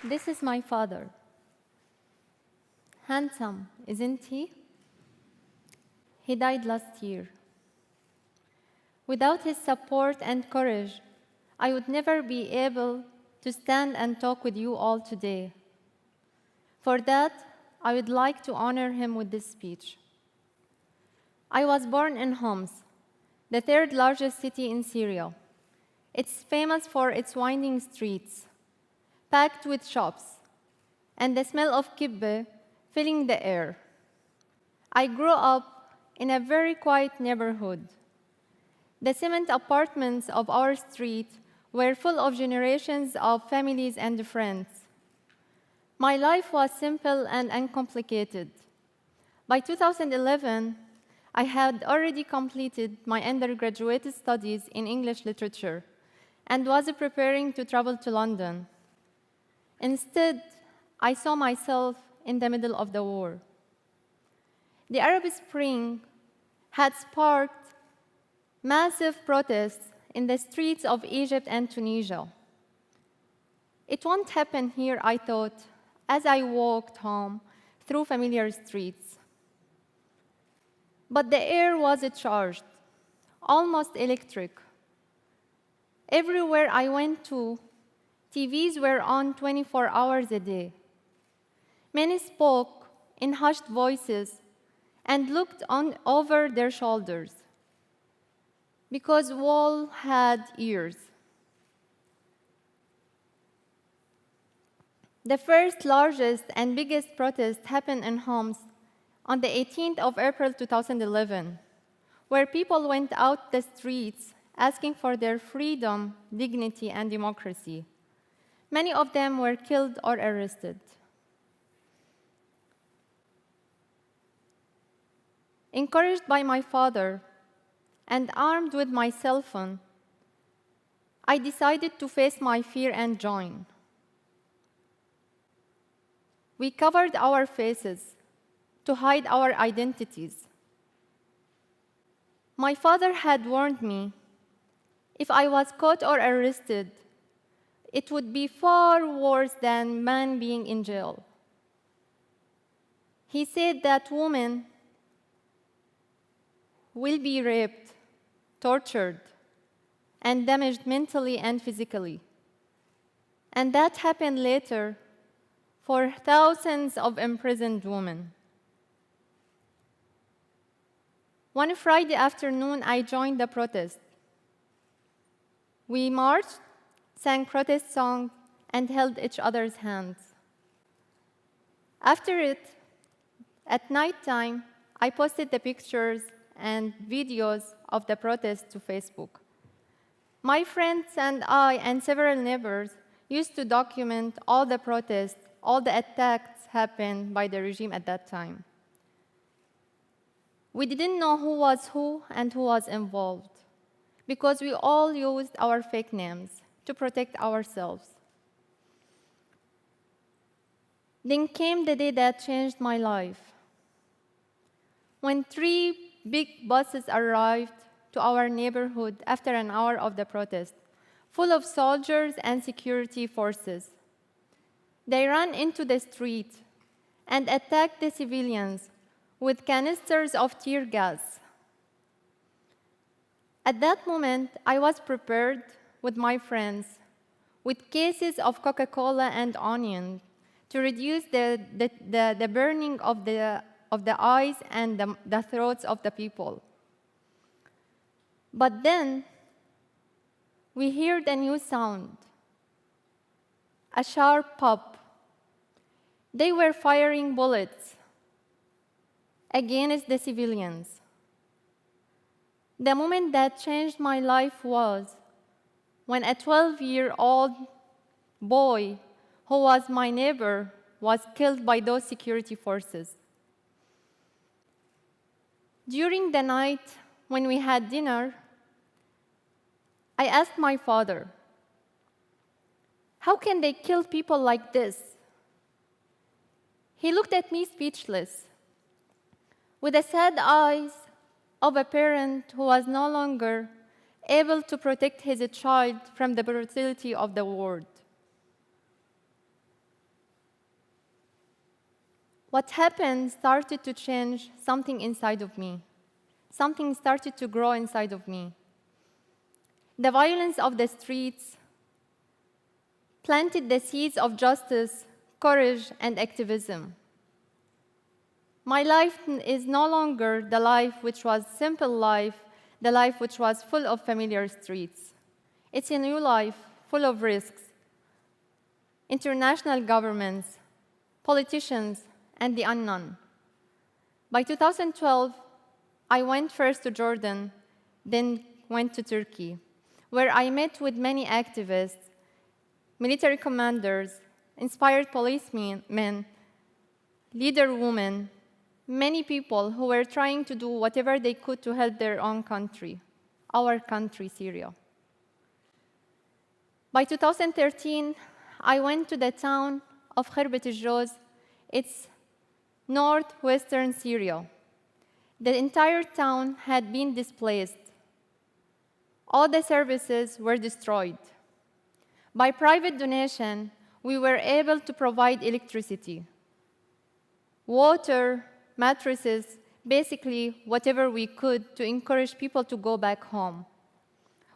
This is my father. Handsome, isn't he? He died last year. Without his support and courage, I would never be able to stand and talk with you all today. For that, I would like to honor him with this speech. I was born in Homs, the third largest city in Syria. It's famous for its winding streets, packed with shops, and the smell of kibbeh filling the air. I grew up in a very quiet neighborhood. The cement apartments of our street were full of generations of families and friends. My life was simple and uncomplicated. By 2011, I had already completed my undergraduate studies in English literature and was preparing to travel to London. Instead, I saw myself in the middle of the war. The Arab Spring had sparked massive protests in the streets of Egypt and Tunisia. It won't happen here, I thought, as I walked home through familiar streets. But the air was charged, almost electric. Everywhere I went to, TVs were on 24 hours a day. Many spoke in hushed voices and looked over their shoulders, because all had ears. The first largest and biggest protest happened in Homs on the 18th of April 2011, where people went out the streets asking for their freedom, dignity, and democracy. Many of them were killed or arrested. Encouraged by my father and armed with my cell phone, I decided to face my fear and join. We covered our faces to hide our identities. My father had warned me, if I was caught or arrested, it would be far worse than man being in jail. He said that women will be raped, tortured, and damaged mentally and physically. And that happened later for thousands of imprisoned women. One Friday afternoon, I joined the protest. We marched, sang protest songs, and held each other's hands. After it, at nighttime, I posted the pictures and videos of the protest to Facebook. My friends and I and several neighbors used to document all the protests, all the attacks happened by the regime at that time. We didn't know who was who and who was involved, because we all used our fake names to protect ourselves. Then came the day that changed my life. When 3 big buses arrived to our neighborhood after an hour of the protest, full of soldiers and security forces. They ran into the street and attacked the civilians with canisters of tear gas. At that moment, I was prepared with my friends with cases of Coca-Cola and onion to reduce the burning of the eyes and the throats of the people. But then, we heard a new sound, a sharp pop. They were firing bullets against the civilians. The moment that changed my life was when a 12-year-old boy who was my neighbor was killed by those security forces. During the night, when we had dinner, I asked my father, how can they kill people like this? He looked at me speechless, with the sad eyes of a parent who was no longer able to protect his child from the brutality of the war. What happened started to change something inside of me. Something started to grow inside of me. The violence of the streets planted the seeds of justice, courage, and activism. My life is no longer the life which was simple life, the life which was full of familiar streets. It's a new life full of risks, international governments, politicians, and the unknown. By 2012, I went first to Jordan, then went to Turkey, where I met with many activists, military commanders, inspired policemen, leader women, many people who were trying to do whatever they could to help their own country, our country, Syria. By 2013, I went to the town of Khirbet al-Joz. It's northwestern Syria. The entire town had been displaced. All the services were destroyed. By private donation, we were able to provide electricity, water, mattresses, basically whatever we could to encourage people to go back home.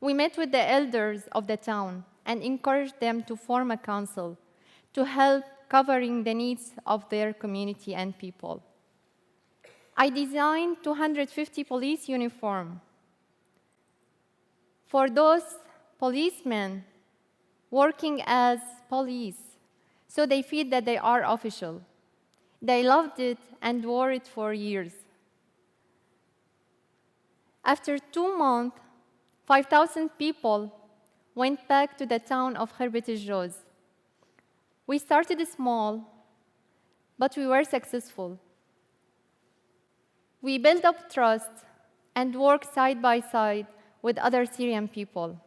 We met with the elders of the town and encouraged them to form a council to help covering the needs of their community and people. I designed 250 police uniforms for those policemen working as police, so they feel that they are official. They loved it and wore it for years. After 2 months, 5,000 people went back to the town of Khirbet al-Joz. We started small, but we were successful. We built up trust and worked side by side with other Syrian people.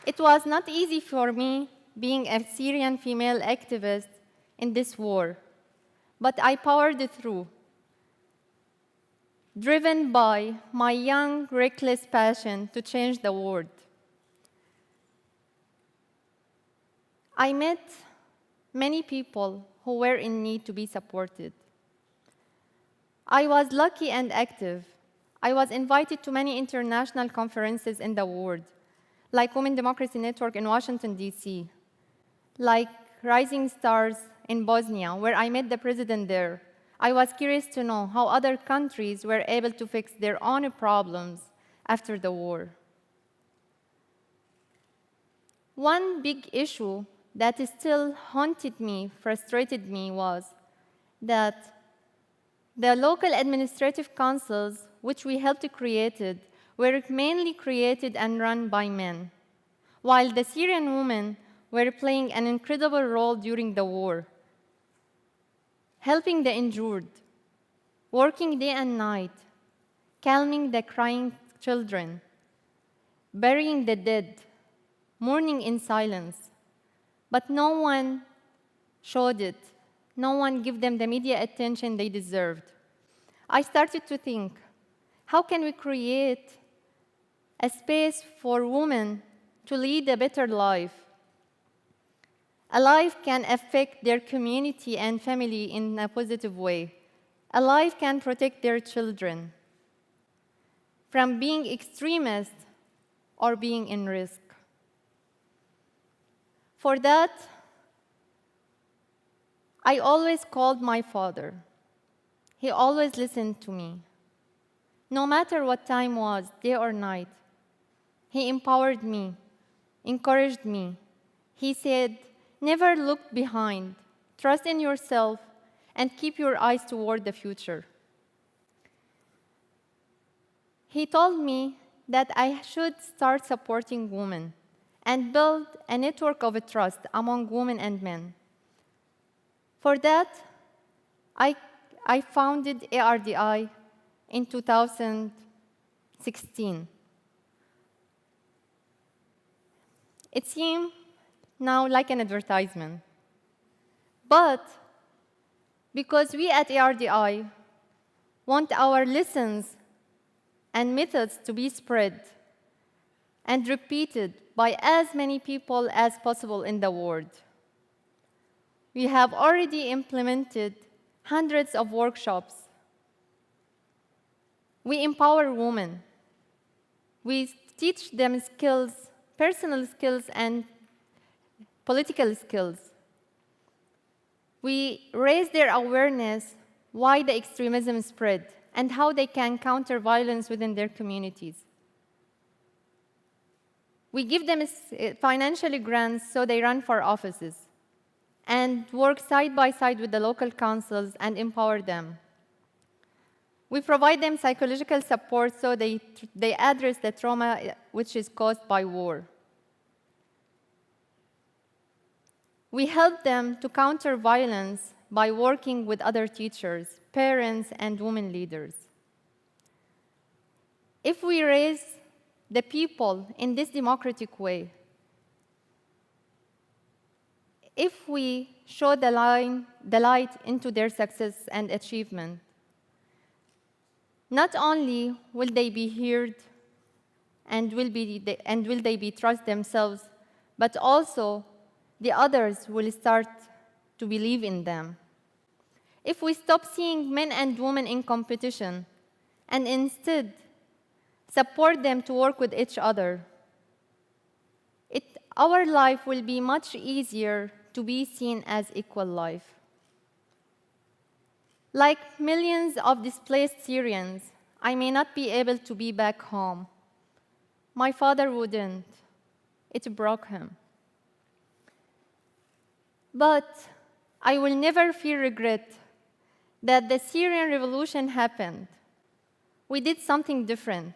It was not easy for me being a Syrian female activist in this war, but I powered through, driven by my young, reckless passion to change the world. I met many people who were in need to be supported. I was lucky and active. I was invited to many international conferences in the world, like Women Democracy Network in Washington, D.C., like Rising Stars in Bosnia, where I met the president there. I was curious to know how other countries were able to fix their own problems after the war. One big issue that still haunted me, frustrated me, was that the local administrative councils, which we helped created, were mainly created and run by men, while the Syrian women were playing an incredible role during the war, helping the injured, working day and night, calming the crying children, burying the dead, mourning in silence. But no one showed it. No one gave them the media attention they deserved. I started to think, how can we create a space for women to lead a better life? A life can affect their community and family in a positive way. A life can protect their children from being extremist or being in risk. For that, I always called my father. He always listened to me. No matter what time was, day or night, he empowered me, encouraged me. He said, never look behind, trust in yourself, and keep your eyes toward the future. He told me that I should start supporting women and build a network of trust among women and men. For that, I founded ARDI in 2016. It seems now like an advertisement. But because we at ARDI want our lessons and methods to be spread and repeated by as many people as possible in the world. We have already implemented hundreds of workshops. We empower women. We teach them skills, personal skills, and political skills. We raise their awareness why the extremism spread and how they can counter violence within their communities. We give them financial grants so they run for offices and work side by side with the local councils and empower them. We provide them psychological support so they address the trauma which is caused by war. We help them to counter violence by working with other teachers, parents, and women leaders. If we raise the people in this democratic way, if we show the light into their success and achievement, not only will they be heard and will they be trust themselves, but also the others will start to believe in them. If we stop seeing men and women in competition and instead support them to work with each other, our life will be much easier to be seen as equal life. Like millions of displaced Syrians, I may not be able to be back home. My father wouldn't. It broke him. But I will never feel regret that the Syrian revolution happened. We did something different.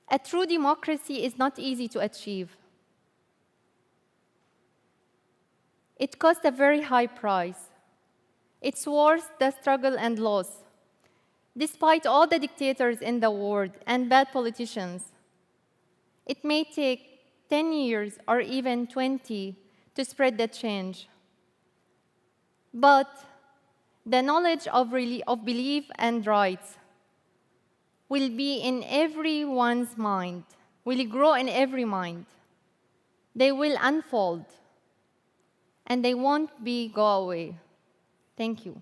A true democracy is not easy to achieve. It costs a very high price. It's worth the struggle and loss. Despite all the dictators in the world and bad politicians, it may take 10 years or even 20 to spread the change. But the knowledge of belief and rights will be in everyone's mind, will grow in every mind. They will unfold, and they won't go away. Thank you.